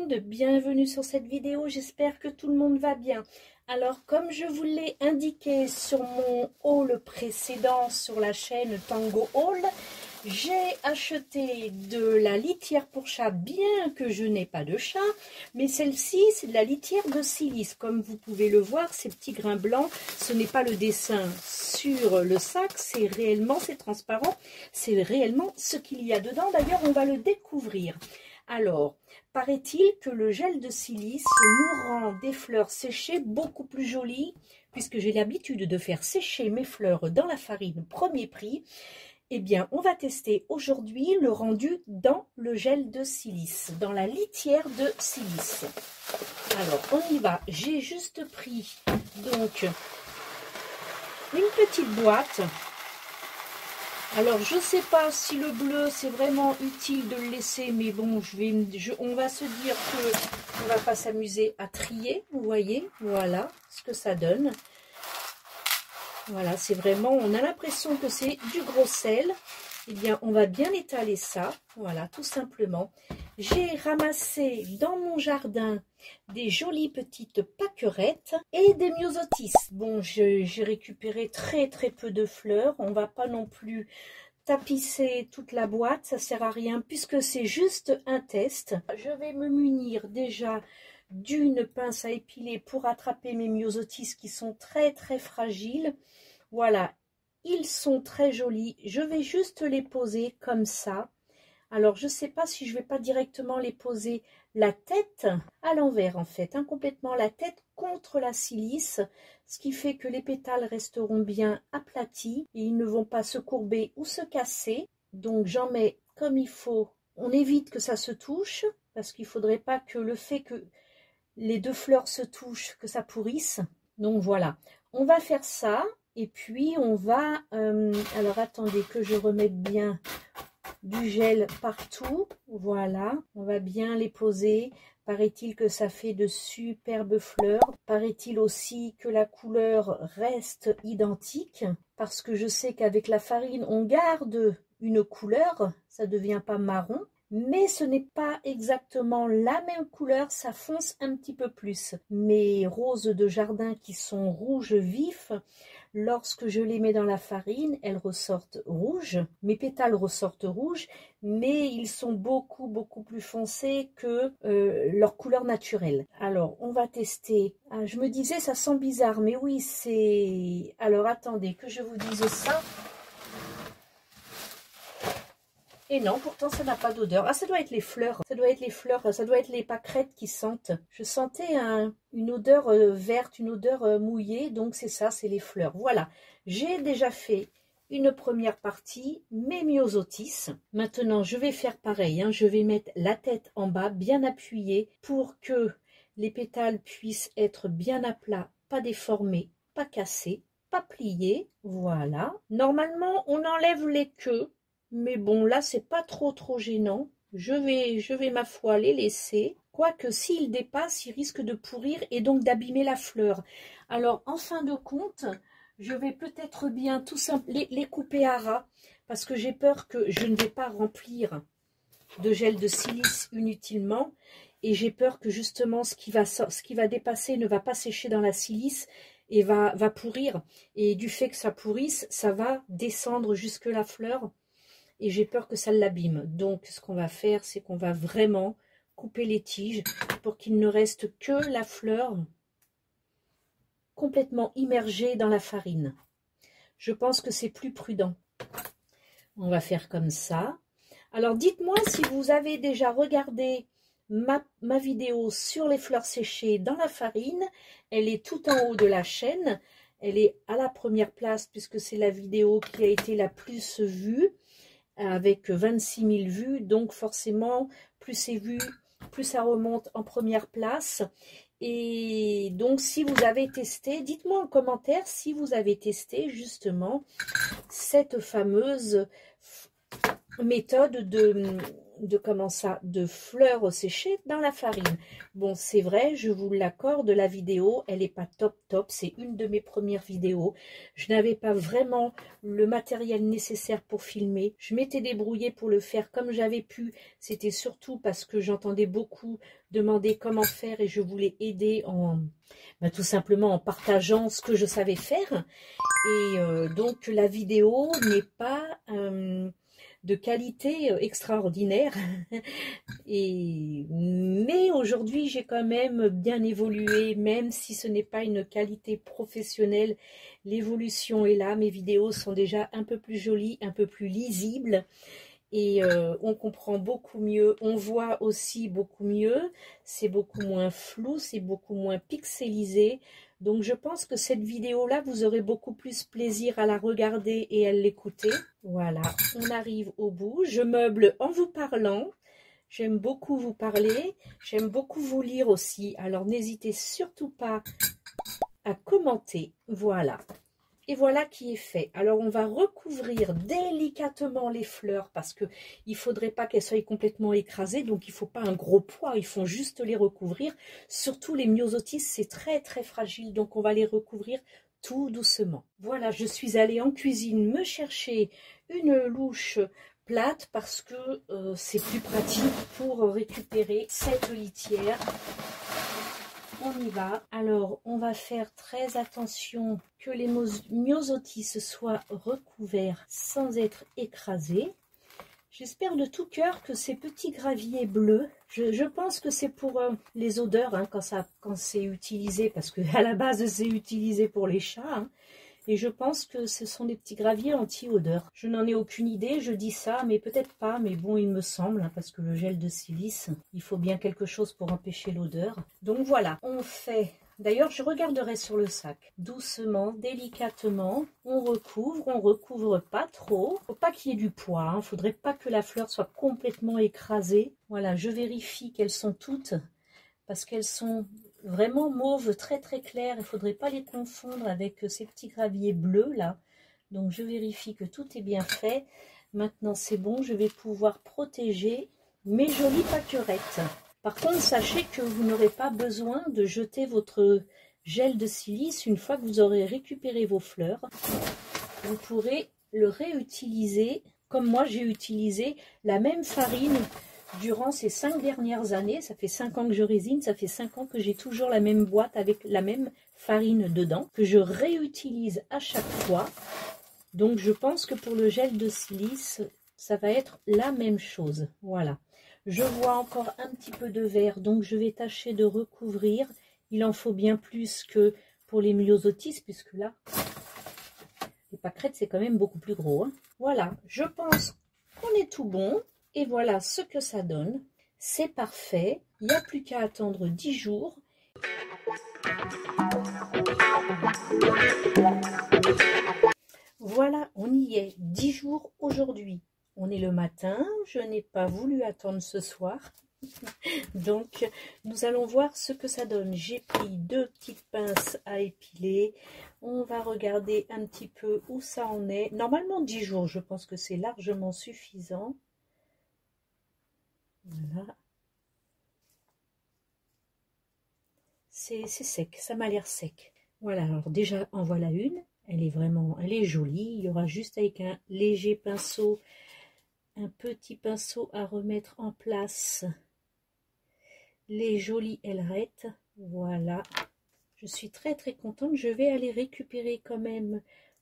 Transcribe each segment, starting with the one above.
monde, bienvenue sur cette vidéo, j'espère que tout le monde va bien. Alors comme je vous l'ai indiqué sur mon haul précédent sur la chaîne Tango Haul, j'ai acheté de la litière pour chat, bien que je n'ai pas de chat, mais celle-ci c'est de la litière de silice. Comme vous pouvez le voir, ces petits grains blancs, ce n'est pas le dessin sur le sac, c'est transparent, c'est réellement ce qu'il y a dedans. D'ailleurs, on va le découvrir. Alors, paraît-il que le gel de silice nous rend des fleurs séchées beaucoup plus jolies, puisque j'ai l'habitude de faire sécher mes fleurs dans la farine premier prix. Eh bien, on va tester aujourd'hui le rendu dans le gel de silice, dans la litière de silice. Alors, on y va. J'ai juste pris donc une petite boîte. Alors, je ne sais pas si le bleu, c'est vraiment utile de le laisser, mais bon, on va se dire qu'on ne va pas s'amuser à trier, vous voyez, voilà ce que ça donne. Voilà, c'est vraiment, on a l'impression que c'est du gros sel. Eh bien, on va bien étaler ça, voilà, tout simplement. J'ai ramassé dans mon jardin des jolies petites pâquerettes et des myosotis. Bon, j'ai récupéré très peu de fleurs. On va pas non plus tapisser toute la boîte, ça sert à rien puisque c'est juste un test. Je vais me munir déjà d'une pince à épiler pour attraper mes myosotis qui sont très fragiles. Voilà, ils sont très jolis. Je vais juste les poser comme ça. Alors, je ne sais pas si je ne vais pas directement les poser la tête à l'envers, en fait, hein, complètement la tête contre la silice, ce qui fait que les pétales resteront bien aplatis et ils ne vont pas se courber ou se casser. Donc, j'en mets comme il faut. On évite que ça se touche, parce qu'il ne faudrait pas que le fait que les deux fleurs se touchent, que ça pourrisse. Donc, voilà. On va faire ça, et puis on va... alors, attendez que je remette bien du gel partout, voilà, on va bien les poser. Paraît-il que ça fait de superbes fleurs. Paraît-il aussi que la couleur reste identique, parce que je sais qu'avec la farine, on garde une couleur, ça ne devient pas marron, mais ce n'est pas exactement la même couleur, ça fonce un petit peu plus. Mes roses de jardin qui sont rouges vifs, lorsque je les mets dans la farine, elles ressortent rouges. Mes pétales ressortent rouges, mais ils sont beaucoup plus foncés que leur couleur naturelle. Alors, on va tester. Ah, je me disais, ça sent bizarre, mais oui, c'est... Alors, attendez que je vous dise ça. Et non, pourtant ça n'a pas d'odeur. Ah, ça doit être les fleurs. Ça doit être les fleurs, ça doit être les pâquerettes qui sentent. Je sentais une odeur verte, une odeur mouillée. Donc c'est ça, c'est les fleurs. Voilà, j'ai déjà fait une première partie, mes myosotis. Maintenant, je vais faire pareil. Hein. Je vais mettre la tête en bas, bien appuyée, pour que les pétales puissent être bien à plat, pas déformés, pas cassés, pas pliés. Voilà. Normalement, on enlève les queues. Mais bon, là, c'est pas trop gênant. Je vais ma foi les laisser. Quoique, s'ils dépassent, ils risquent de pourrir et donc d'abîmer la fleur. Alors, en fin de compte, je vais peut-être bien tout simplement les couper à ras, parce que j'ai peur que je ne vais pas remplir de gel de silice inutilement. Et j'ai peur que justement, ce qui va dépasser ne va pas sécher dans la silice et va pourrir. Et du fait que ça pourrisse, ça va descendre jusque la fleur. Et j'ai peur que ça l'abîme. Donc, ce qu'on va faire, c'est qu'on va vraiment couper les tiges pour qu'il ne reste que la fleur complètement immergée dans la farine. Je pense que c'est plus prudent. On va faire comme ça. Alors, dites-moi si vous avez déjà regardé ma vidéo sur les fleurs séchées dans la farine. Elle est tout en haut de la chaîne. Elle est à la première place puisque c'est la vidéo qui a été la plus vue, avec 26 000 vues, donc forcément, plus c'est vu, plus ça remonte en première place. Et donc, si vous avez testé, dites-moi en commentaire si vous avez testé justement cette fameuse méthode de fleurs séchées dans la farine. Bon, c'est vrai, je vous l'accorde, la vidéo, elle n'est pas top, c'est une de mes premières vidéos. Je n'avais pas vraiment le matériel nécessaire pour filmer. Je m'étais débrouillée pour le faire comme j'avais pu. C'était surtout parce que j'entendais beaucoup demander comment faire et je voulais aider tout simplement en partageant ce que je savais faire. Et donc la vidéo n'est pas de qualité extraordinaire. Mais aujourd'hui, j'ai quand même bien évolué, même si ce n'est pas une qualité professionnelle. L'évolution est là, mes vidéos sont déjà un peu plus jolies, un peu plus lisibles. Et on comprend beaucoup mieux, on voit aussi beaucoup mieux, c'est beaucoup moins flou, c'est beaucoup moins pixelisé. Donc je pense que cette vidéo-là, vous aurez beaucoup plus plaisir à la regarder et à l'écouter. Voilà, on arrive au bout. Je meuble en vous parlant. J'aime beaucoup vous parler, j'aime beaucoup vous lire aussi. Alors n'hésitez surtout pas à commenter. Voilà. Et voilà qui est fait. Alors on va recouvrir délicatement les fleurs parce que il faudrait pas qu'elles soient complètement écrasées, donc il faut pas un gros poids, il faut juste les recouvrir. Surtout les myosotis, c'est très très fragile, donc on va les recouvrir tout doucement. Voilà, je suis allée en cuisine me chercher une louche plate parce que c'est plus pratique pour récupérer cette litière. On y va. Alors, on va faire très attention que les myosotis soient recouverts sans être écrasés. J'espère de tout cœur que ces petits graviers bleus, je pense que c'est pour les odeurs hein, quand c'est utilisé, parce que à la base c'est utilisé pour les chats. Hein. Et je pense que ce sont des petits graviers anti-odeur. Je n'en ai aucune idée, je dis ça, mais peut-être pas. Mais bon, il me semble, hein, parce que le gel de silice, il faut bien quelque chose pour empêcher l'odeur. Donc voilà, on fait... D'ailleurs, je regarderai sur le sac. Doucement, délicatement, on recouvre pas trop. Faut pas qu'il y ait du poids, hein. Faudrait pas que la fleur soit complètement écrasée. Voilà, je vérifie qu'elles sont toutes, parce qu'elles sont... vraiment mauve très très clair, il ne faudrait pas les confondre avec ces petits graviers bleus là. Donc je vérifie que tout est bien fait. Maintenant c'est bon, je vais pouvoir protéger mes jolies pâquerettes. Par contre, sachez que vous n'aurez pas besoin de jeter votre gel de silice une fois que vous aurez récupéré vos fleurs. Vous pourrez le réutiliser, comme moi j'ai utilisé la même farine durant ces 5 dernières années. Ça fait 5 ans que je résine, ça fait 5 ans que j'ai toujours la même boîte avec la même farine dedans, que je réutilise à chaque fois. Donc je pense que pour le gel de silice, ça va être la même chose. Voilà. Je vois encore un petit peu de vert, donc je vais tâcher de recouvrir. Il en faut bien plus que pour les myosotis, puisque là, les pâquerettes, c'est quand même beaucoup plus gros. Hein. Voilà, je pense qu'on est tout bon. Et voilà ce que ça donne. C'est parfait. Il n'y a plus qu'à attendre 10 jours. Voilà, on y est. 10 jours aujourd'hui. On est le matin. Je n'ai pas voulu attendre ce soir. Donc, nous allons voir ce que ça donne. J'ai pris 2 petites pinces à épiler. On va regarder un petit peu où ça en est. Normalement, 10 jours, je pense que c'est largement suffisant. Voilà. C'est sec, ça m'a l'air sec. Voilà, alors déjà, en voilà une. Elle est jolie. Il y aura juste avec un léger pinceau, un petit pinceau à remettre en place les jolies ailerettes. Voilà. Je suis très très contente. Je vais aller récupérer quand même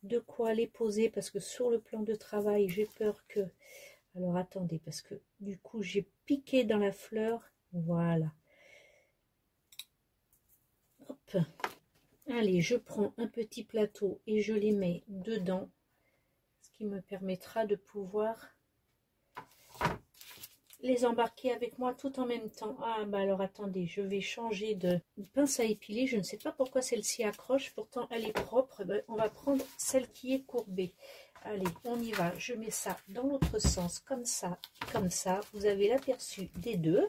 de quoi les poser parce que sur le plan de travail, j'ai peur que... Alors attendez, parce que du coup, j'ai piqué dans la fleur. Voilà. Hop. Allez, je prends un petit plateau et je les mets dedans, ce qui me permettra de pouvoir les embarquer avec moi tout en même temps. Ah, bah alors attendez, je vais changer de pince à épiler. Je ne sais pas pourquoi celle-ci accroche, pourtant elle est propre. Ben, on va prendre celle qui est courbée. Allez, on y va. Je mets ça dans l'autre sens, comme ça, comme ça. Vous avez l'aperçu des deux.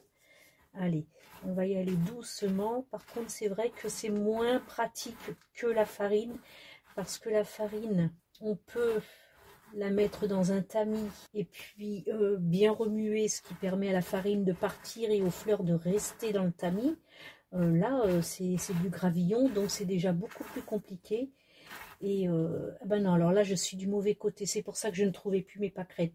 Allez, on va y aller doucement. Par contre, c'est vrai que c'est moins pratique que la farine, parce que la farine, on peut la mettre dans un tamis et puis bien remuer, ce qui permet à la farine de partir et aux fleurs de rester dans le tamis. Là, c'est du gravillon, donc c'est déjà beaucoup plus compliqué. Et ben non, alors là, je suis du mauvais côté. C'est pour ça que je ne trouvais plus mes pâquerettes.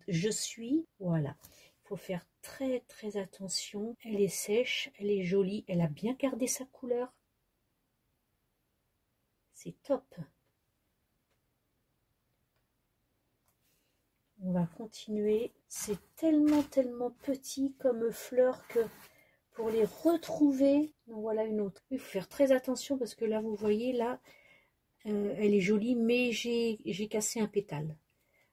Voilà. Il faut faire très très attention. Elle est sèche, elle est jolie, elle a bien gardé sa couleur. C'est top. On va continuer. C'est tellement tellement petit comme fleur que pour les retrouver, donc voilà une autre. Il faut faire très attention parce que là, vous voyez, là, elle est jolie, mais j'ai cassé un pétale.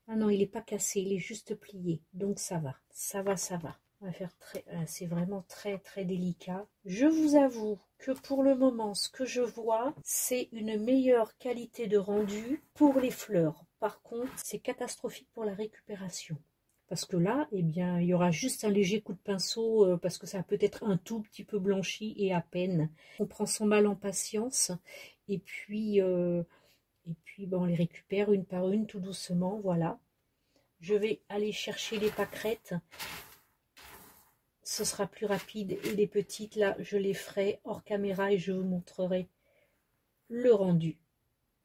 Ah non, il n'est pas cassé, il est juste plié. Donc ça va, ça va, ça va. On va faire très, c'est vraiment très très délicat. Je vous avoue que pour le moment, ce que je vois, c'est une meilleure qualité de rendu pour les fleurs. Par contre, c'est catastrophique pour la récupération. Parce que là, eh bien, il y aura juste un léger coup de pinceau parce que ça a peut-être un tout petit peu blanchi et à peine. On prend son mal en patience et puis ben, on les récupère une par une tout doucement, voilà. Je vais aller chercher les pâquerettes. Ce sera plus rapide et les petites, là, je les ferai hors caméra et je vous montrerai le rendu.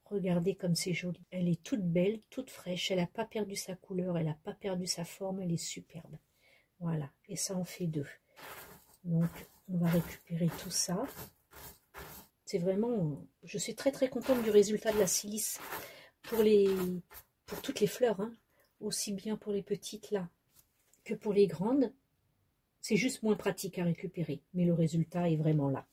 Regardez comme c'est joli. Elle est toute belle, toute fraîche. Elle n'a pas perdu sa couleur, elle n'a pas perdu sa forme. Elle est superbe. Voilà. Et ça en fait deux. Donc, on va récupérer tout ça. C'est vraiment... Je suis très très contente du résultat de la silice pour toutes les fleurs. Hein. Aussi bien pour les petites là que pour les grandes. C'est juste moins pratique à récupérer. Mais le résultat est vraiment là.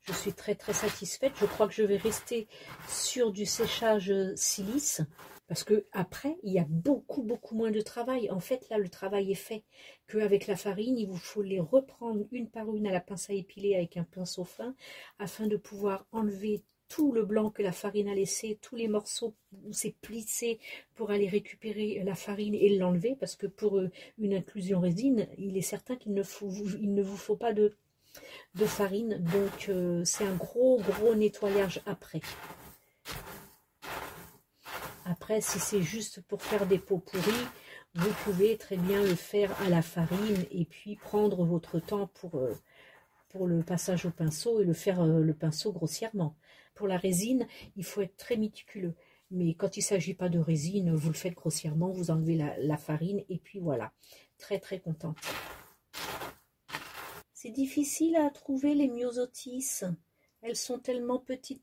Je suis très très satisfaite. Je crois que je vais rester sur du séchage silice parce que après il y a beaucoup moins de travail. En fait là le travail est fait. Qu'avec la farine il vous faut les reprendre une par une à la pince à épiler avec un pinceau fin afin de pouvoir enlever tout le blanc que la farine a laissé, tous les morceaux où c'est plissé pour aller récupérer la farine et l'enlever parce que pour une inclusion résine il est certain qu'il ne vous faut pas de farine, donc c'est un gros nettoyage après. Après, si c'est juste pour faire des pots pourris, vous pouvez très bien le faire à la farine et puis prendre votre temps pour le passage au pinceau et le faire le pinceau grossièrement. Pour la résine, il faut être très méticuleux. Mais quand il ne s'agit pas de résine, vous le faites grossièrement, vous enlevez la farine et puis voilà. Très très contente. C'est difficile à trouver les myosotis. Elles sont tellement petites.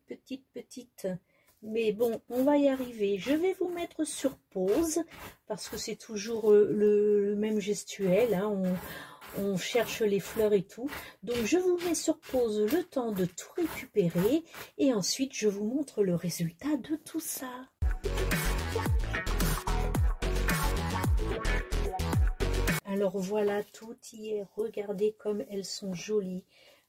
Mais bon, on va y arriver. Je vais vous mettre sur pause parce que c'est toujours le même gestuel. Hein. On cherche les fleurs et tout. Donc je vous mets sur pause le temps de tout récupérer et ensuite je vous montre le résultat de tout ça. Alors voilà, tout y est. Regardez comme elles sont jolies.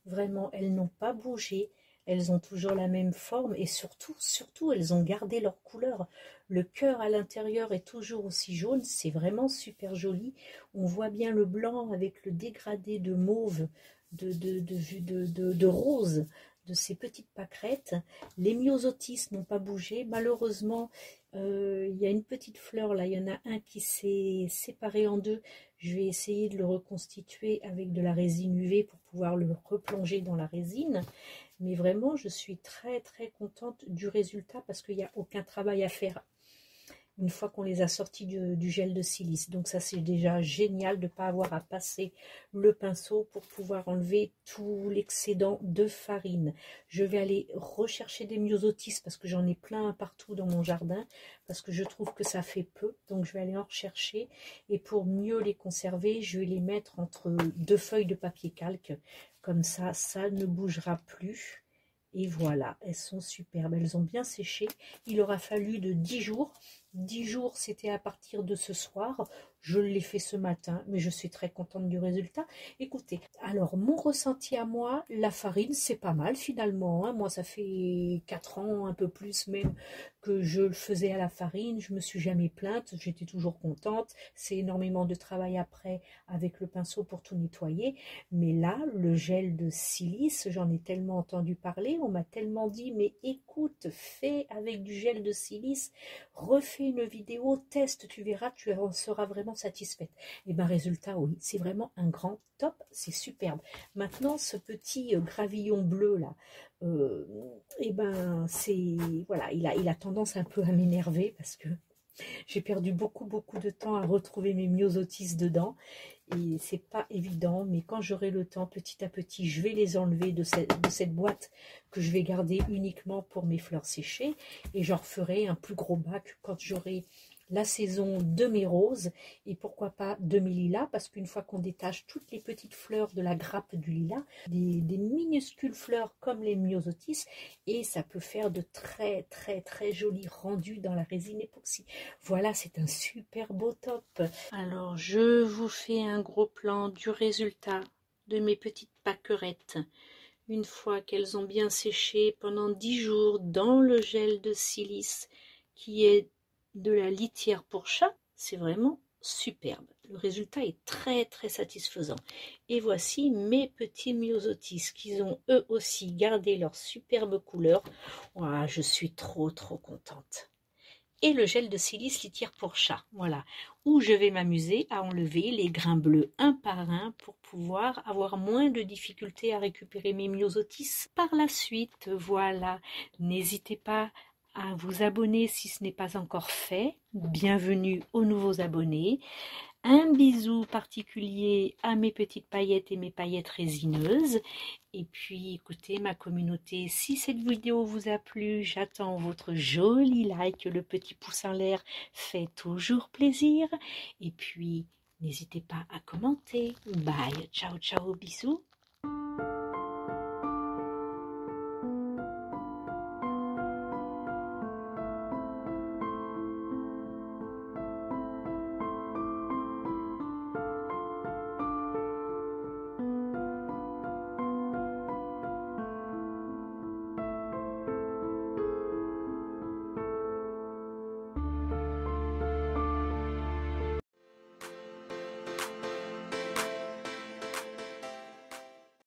Vraiment, elles n'ont pas bougé. Elles ont toujours la même forme et surtout, elles ont gardé leur couleur. Le cœur à l'intérieur est toujours aussi jaune. C'est vraiment super joli. On voit bien le blanc avec le dégradé de mauve, de rose de ces petites pâquerettes. Les myosotis n'ont pas bougé. Malheureusement, il y a une petite fleur là. Il y en a un qui s'est séparé en deux. Je vais essayer de le reconstituer avec de la résine UV pour pouvoir le replonger dans la résine. Mais vraiment, je suis très très contente du résultat parce qu'il n'y a aucun travail à faire une fois qu'on les a sortis du gel de silice. Donc ça, c'est déjà génial de ne pas avoir à passer le pinceau pour pouvoir enlever tout l'excédent de farine. Je vais aller rechercher des myosotis parce que j'en ai plein partout dans mon jardin, parce que je trouve que ça fait peu. Donc je vais aller en rechercher et pour mieux les conserver, je vais les mettre entre deux feuilles de papier calque. Comme ça ne bougera plus. Et voilà, elles sont superbes. Elles ont bien séché. Il aura fallu de 10 jours. 10 jours, c'était à partir de ce soir. Je l'ai fait ce matin, mais je suis très contente du résultat. Écoutez, alors mon ressenti à moi, la farine, c'est pas mal finalement. Hein. Moi, ça fait 4 ans, un peu plus même, que je le faisais à la farine. Je me suis jamais plainte, j'étais toujours contente. C'est énormément de travail après avec le pinceau pour tout nettoyer. Mais là, le gel de silice, j'en ai tellement entendu parler. On m'a tellement dit, mais écoute, fais avec du gel de silice, refais fais une vidéo test, tu verras, tu en seras vraiment satisfaite. Et ben résultat, oui, c'est vraiment un grand top, c'est superbe. Maintenant, ce petit gravillon bleu là, et ben c'est, voilà, il a tendance un peu à m'énerver parce que j'ai perdu beaucoup de temps à retrouver mes myosotis dedans et c'est pas évident, mais quand j'aurai le temps, petit à petit, je vais les enlever de cette boîte que je vais garder uniquement pour mes fleurs séchées et j'en referai un plus gros bac quand j'aurai la saison de mes roses et pourquoi pas de mes lilas, parce qu'une fois qu'on détache toutes les petites fleurs de la grappe du lilas, des minuscules fleurs comme les myosotis, et ça peut faire de très jolis rendus dans la résine époxy. Voilà, c'est un super beau top. Alors je vous fais un gros plan du résultat de mes petites pâquerettes une fois qu'elles ont bien séché pendant 10 jours dans le gel de silice qui est de la litière pour chat. C'est vraiment superbe. Le résultat est très satisfaisant. Et voici mes petits myosotis qui ont eux aussi gardé leur superbe couleur. Ouah, je suis trop contente. Et le gel de silice litière pour chat, voilà, où je vais m'amuser à enlever les grains bleus un par un pour pouvoir avoir moins de difficultés à récupérer mes myosotis par la suite. Voilà, n'hésitez pas à vous abonner si ce n'est pas encore fait. Bienvenue aux nouveaux abonnés. Un bisou particulier à mes petites paillettes et mes paillettes résineuses. Et puis écoutez ma communauté, si cette vidéo vous a plu, j'attends votre joli like, le petit pouce en l'air fait toujours plaisir. Et puis n'hésitez pas à commenter. Bye, ciao bisous.